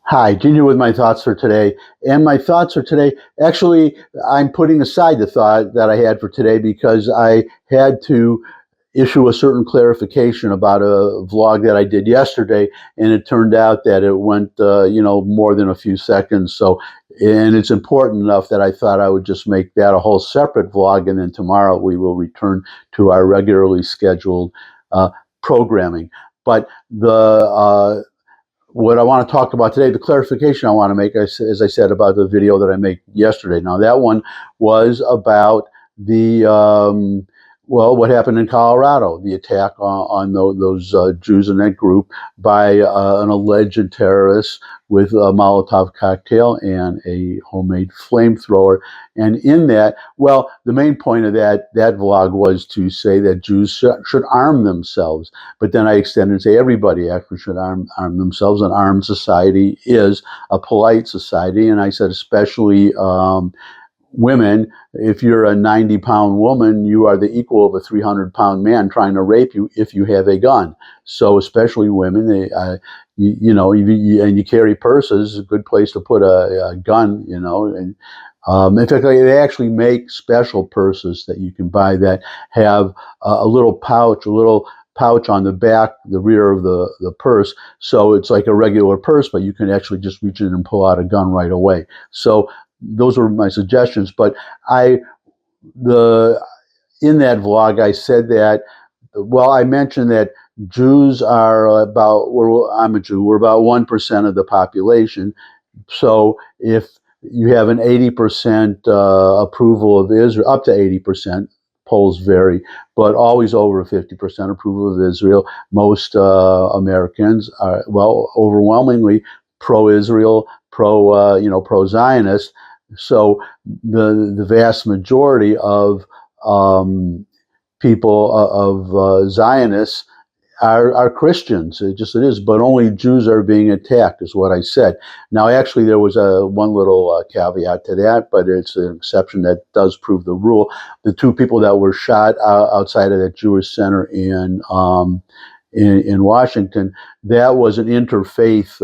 Hi, Junior with my thoughts for today. And my thoughts for today, actually, I'm putting aside the thought that I had for today because I had to issue a certain clarification about a vlog that I did yesterday, and it turned out that it went, more than a few seconds. So, and it's important enough that I thought I would just make that a whole separate vlog, and then tomorrow we will return to our regularly scheduled uh, programming. But what I want to talk about today, the clarification I want to make, as I said, about the video that I made yesterday. Now, that one was about what happened in Colorado, the attack on those Jews in that group by an alleged terrorist with a Molotov cocktail and a homemade flamethrower. And in that, well, the main point of that vlog was to say that Jews should arm themselves. But then I extended and say everybody actually should arm themselves. An armed society is a polite society. And I said especially women. If you're a 90-pound woman, you are the equal of a 300-pound man trying to rape you if you have a gun. So especially women, and you carry purses, a good place to put a gun, and in fact, they actually make special purses that you can buy that have a little pouch, on the back, the rear of the purse. So it's like a regular purse, but you can actually just reach in and pull out a gun right away. So those were my suggestions. But in that vlog, I said that, well, I mentioned that Jews are I'm a Jew, we're about 1% of the population. So if you have an 80% approval of Israel, up to 80%, polls vary, but always over 50% approval of Israel. Most Americans are, well, overwhelmingly pro-Israel, pro-Zionist. So the vast majority of people of Zionists are Christians. It is, but only Jews are being attacked, is what I said. Now, actually, there was one little caveat to that, but it's an exception that does prove the rule. The two people that were shot outside of that Jewish center in Washington, that was an interfaith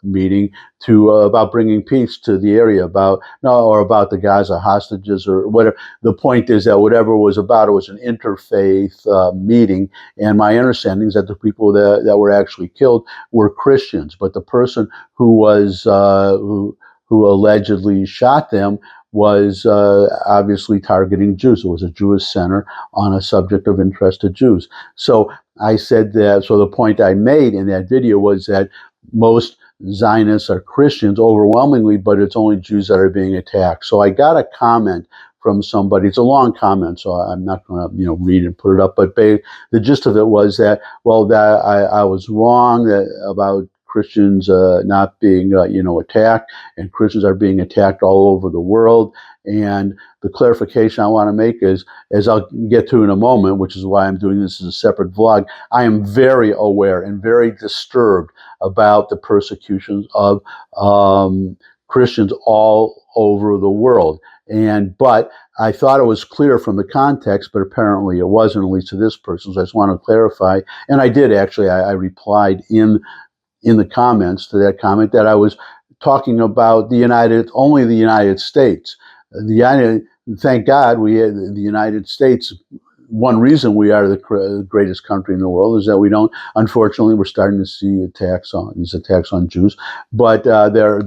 meeting about bringing peace to the area, about the Gaza hostages or whatever. The point is that whatever it was about, it was an interfaith meeting. And my understanding is that the people that were actually killed were Christians, but the person who was who allegedly shot them was obviously targeting Jews. It was a Jewish center on a subject of interest to Jews. So I said that, so the point I made in that video was that most Zionists are Christians overwhelmingly, but it's only Jews that are being attacked. So I got a comment from somebody. It's a long comment, so I'm not going to read and put it up. But the gist of it was that, well, that I was wrong about Christians not being attacked, and Christians are being attacked all over the world. And the clarification I want to make is, as I'll get to in a moment, which is why I'm doing this as a separate vlog, I am very aware and very disturbed about the persecutions of Christians all over the world. But I thought it was clear from the context, but apparently it wasn't, at least to this person. So I just want to clarify. And I did actually. I replied in the comments to that comment that I was talking about only the United States. Thank God the United States. One reason we are the greatest country in the world is that we don't. Unfortunately, we're starting to see these attacks on Jews, but they're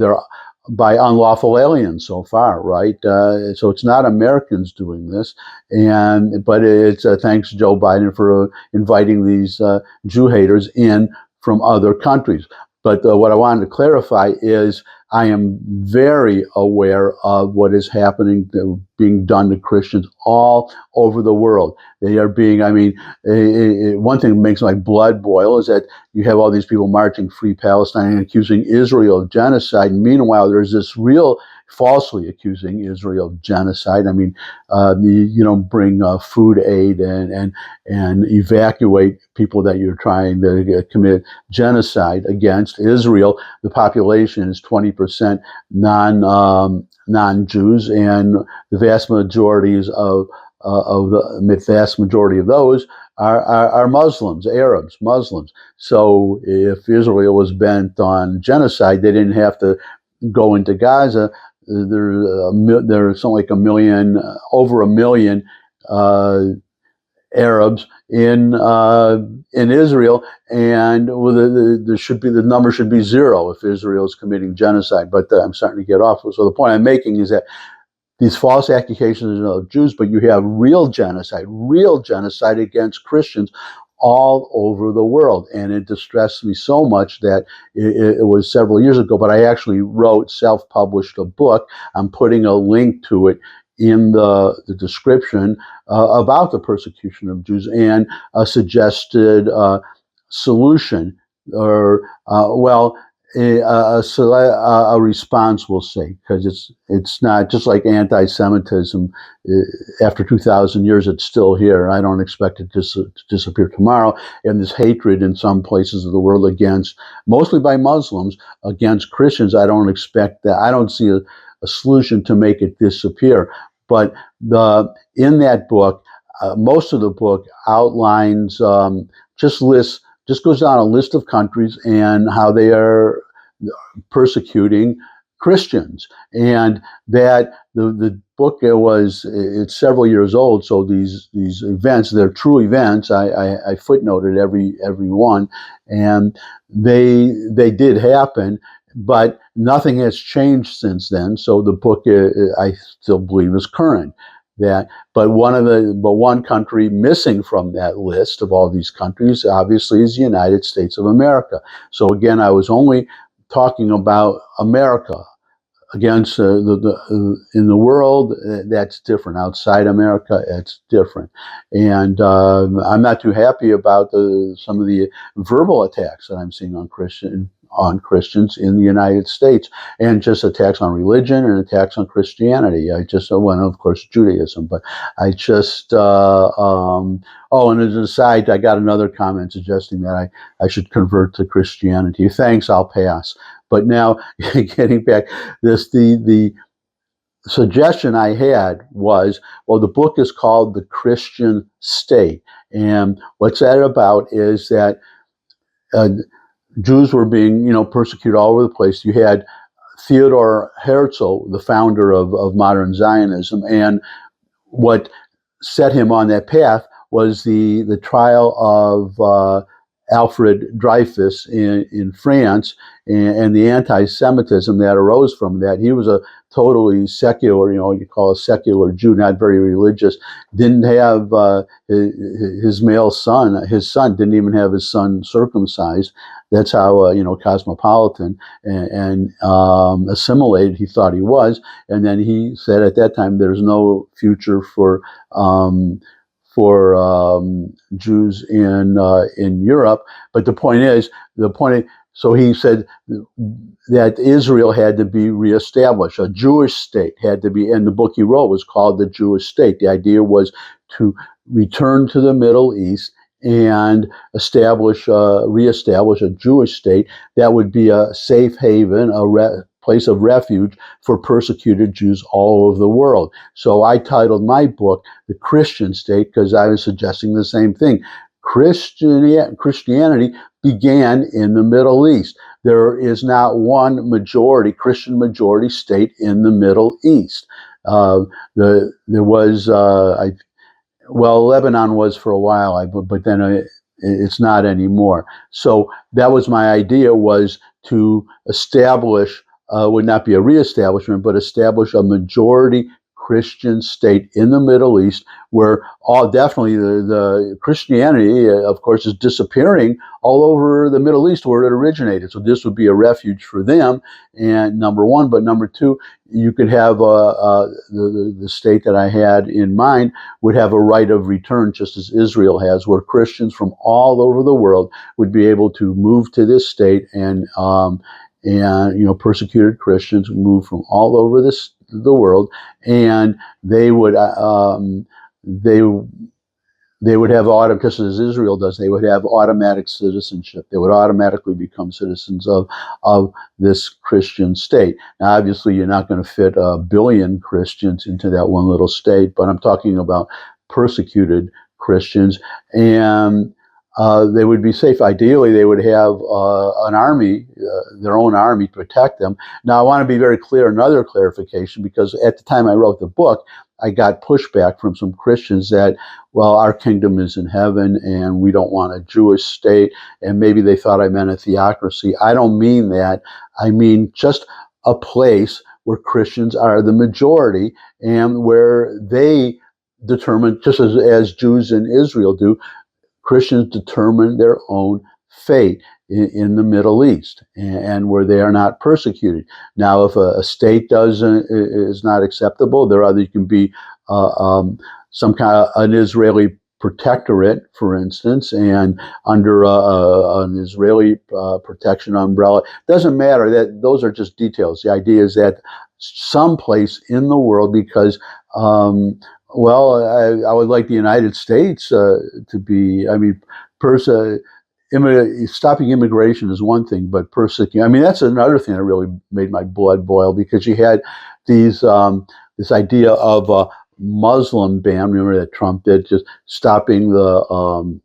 by unlawful aliens so far, right? So it's not Americans doing this, but it's thanks to Joe Biden for inviting these Jew haters in from other countries. But what I wanted to clarify is I am very aware of what is happening, being done to Christians all over the world. They are being, one thing that makes my blood boil is that you have all these people marching Free Palestine and accusing Israel of genocide. And meanwhile, there's this real falsely accusing Israel of genocide. You don't bring food aid and evacuate people that you're trying to commit genocide against. Israel, the population is 20% non-Jews, and the vast majority of those are Muslims, Arabs, Muslims. So if Israel was bent on genocide, they didn't have to go into Gaza. There's something like a million, over a million Arabs in Israel, and there should be, the number should be zero if Israel is committing genocide. But I'm starting to get off. So the point I'm making is that these false accusations of Jews, but you have real genocide against Christians all over the world. And it distressed me so much that it was several years ago, but I actually self-published a book. I'm putting a link to it in the description about the persecution of Jews and a suggested solution, or a response, we'll say, because it's not just like anti-Semitism. After 2,000 years, it's still here. I don't expect it to disappear tomorrow. And this hatred in some places of the world against, mostly by Muslims, against Christians, I don't expect that. I don't see a solution to make it disappear. But in that book, most of the book outlines, just goes down a list of countries and how they are persecuting Christians. And that the book, it's several years old, so these events, they're true events. I footnoted every one, and they did happen, but nothing has changed since then. So the book, I still believe, is current. But one country missing from that list of all these countries, obviously, is the United States of America. So again, I was only talking about America. Against in the world, that's different. Outside America, it's different. And I'm not too happy about some of the verbal attacks that I'm seeing on Christians in the United States, and just attacks on religion and attacks on Christianity. Of course, Judaism. But I just, and as an aside, I got another comment suggesting that I should convert to Christianity. Thanks, I'll pass. But now, getting back, the suggestion I had was, well, the book is called The Christian State. And what's that about is that Jews were being, persecuted all over the place. You had Theodor Herzl, the founder of modern Zionism, and what set him on that path was the trial of Alfred Dreyfus in France, and the anti-Semitism that arose from that. He was a totally secular, you call a secular Jew, not very religious, didn't have his son didn't even have his son circumcised. That's how, cosmopolitan and assimilated he thought he was. And then he said at that time, there's no future for Jews in Europe. But the point is, so he said that Israel had to be reestablished. A Jewish state had to be, and the book he wrote was called The Jewish State. The idea was to return to the Middle East and reestablish a Jewish state that would be a safe haven, place of refuge for persecuted Jews all over the world. So I titled my book The Christian State because I was suggesting the same thing. Christianity began in the Middle East. There is not one Christian majority state in the Middle East. There was, Lebanon was for a while, but then it's not anymore. So that was my idea, was to establish, would not be a reestablishment, but establish a majority Christian state in the Middle East, where definitely the Christianity, of course, is disappearing all over the Middle East where it originated. So this would be a refuge for them, and number one. But number two, you could have the state that I had in mind would have a right of return, just as Israel has, where Christians from all over the world would be able to move to this state, and persecuted Christians move from all over the world, and they would have just as Israel does, they would have automatic citizenship. They would automatically become citizens of this Christian state. Now, obviously, you're not going to fit 1 billion Christians into that one little state, but I'm talking about persecuted Christians, and they would be safe. Ideally, they would have an army, their own army, to protect them. Now, I want to be very clear, another clarification, because at the time I wrote the book, I got pushback from some Christians that, well, our kingdom is in heaven and we don't want a Jewish state, and maybe they thought I meant a theocracy. I don't mean that. I mean just a place where Christians are the majority and where they determine, just as Jews in Israel do, Christians determine their own fate in the Middle East, and where they are not persecuted. Now, if a state is not acceptable, there either can be some kind of an Israeli protectorate, for instance, and under an Israeli protection umbrella. Doesn't matter. That those are just details. The idea is that someplace in the world, because well, I would like the United States to be, I mean, stopping immigration is one thing, but persecuting, I mean, that's another thing that really made my blood boil, because you had these, this idea of a Muslim ban, remember that Trump did, just stopping the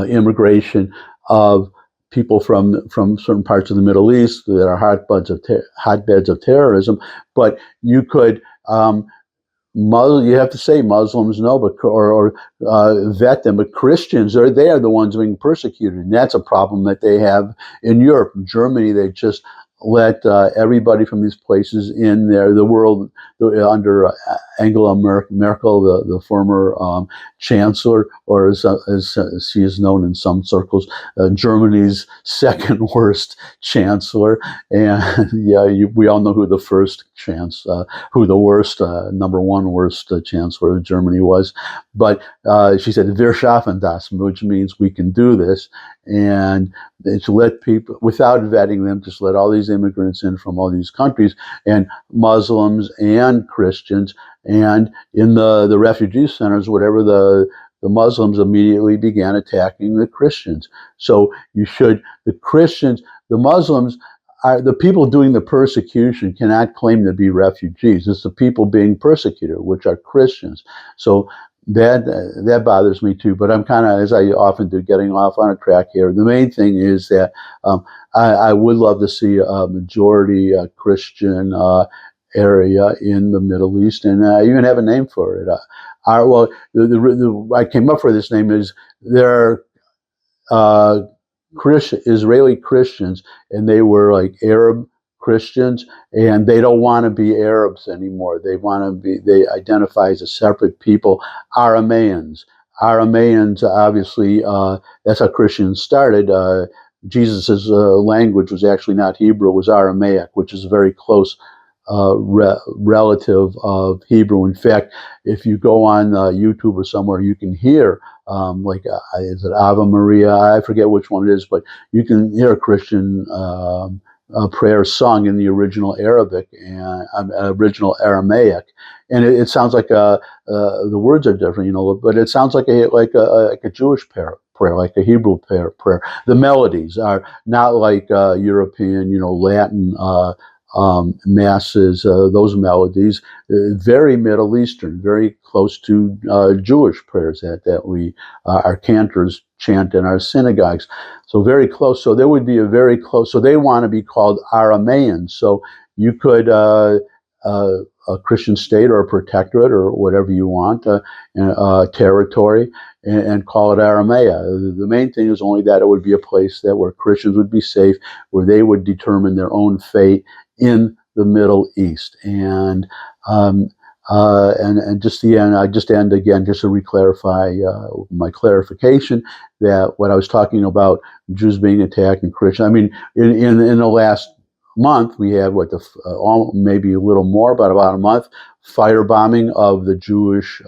immigration of people from certain parts of the Middle East that are hotbeds of terrorism. But you could, you have to say Muslims no, but or vet them. But Christians they are the ones being persecuted, and that's a problem that they have in Europe. In Germany, they just let everybody from these places in there. The world under Angela Merkel, the former chancellor, or as she is known in some circles, Germany's second worst chancellor. And yeah, we all know who the first who the worst, number one worst chancellor of Germany was. But she said, "Wir schaffen das," which means we can do this. And to let people, without vetting them, just let all these immigrants in from all these countries, and Muslims and Christians. And in the refugee centers, whatever, the Muslims immediately began attacking the Christians. So the Muslims are the people doing the persecution, cannot claim to be refugees. It's the people being persecuted, which are Christians. So that bothers me too, but I'm kind of, as I often do, getting off on a track here. The main thing is that I would love to see a majority Christian area in the Middle East, and I even have a name for it. I came up for this name is there are Israeli Christians, and they were like Arab Christians, and they don't want to be Arabs anymore. They identify as a separate people, Arameans. Arameans, obviously, that's how Christians started. Jesus' language was actually not Hebrew, it was Aramaic, which is a very close relative of Hebrew. In fact, if you go on YouTube or somewhere, you can hear is it Ave Maria? I forget which one it is, but you can hear a Christian prayer sung in the original Arabic and original Aramaic, and it sounds like the words are different, but it sounds like a Jewish prayer, like a Hebrew prayer. The melodies are not like European, Latin masses. Those melodies, very Middle Eastern, very close to Jewish prayers that we our cantors chant in our synagogues. So very close. So there would be a very close. So they want to be called Arameans. So you could a Christian state or a protectorate or whatever you want, territory, and call it Aramea. The main thing is only that it would be a place where Christians would be safe, where they would determine their own fate in the Middle East. And just the end, I just end again, just to reclarify my clarification that what I was talking about, Jews being attacked and Christians. I mean, in the last month, we had maybe a little more, but about a month, firebombing of the Jewish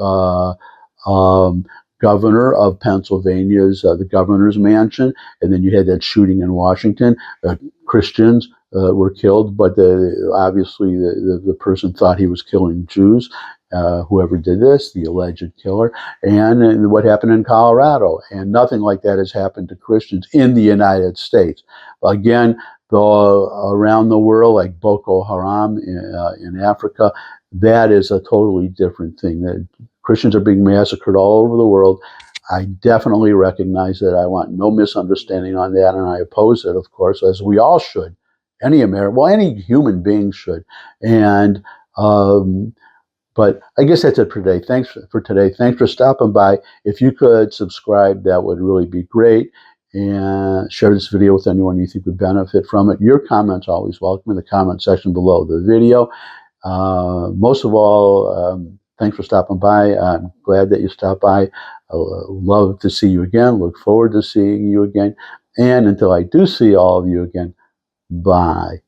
governor of Pennsylvania's, the governor's mansion, and then you had that shooting in Washington. Christians were killed, but obviously the person thought he was killing Jews, whoever did this, the alleged killer, and what happened in Colorado. And nothing like that has happened to Christians in the United States. Again, Though around the world, like Boko Haram in Africa, that is a totally different thing. That Christians are being massacred all over the world. I definitely recognize that. I want no misunderstanding on that, and I oppose it, of course, as we all should. Any American, well, any human being should. And um, but I guess that's it for today. Thanks for today. Thanks for stopping by. If you could subscribe, that would really be great. And share this video with anyone you think would benefit from it. Your comments always welcome in the comment section below the video. Most of all, thanks for stopping by. I'm glad that you stopped by. I love to see you again. Look forward to seeing you again. And until I do see all of you again, bye.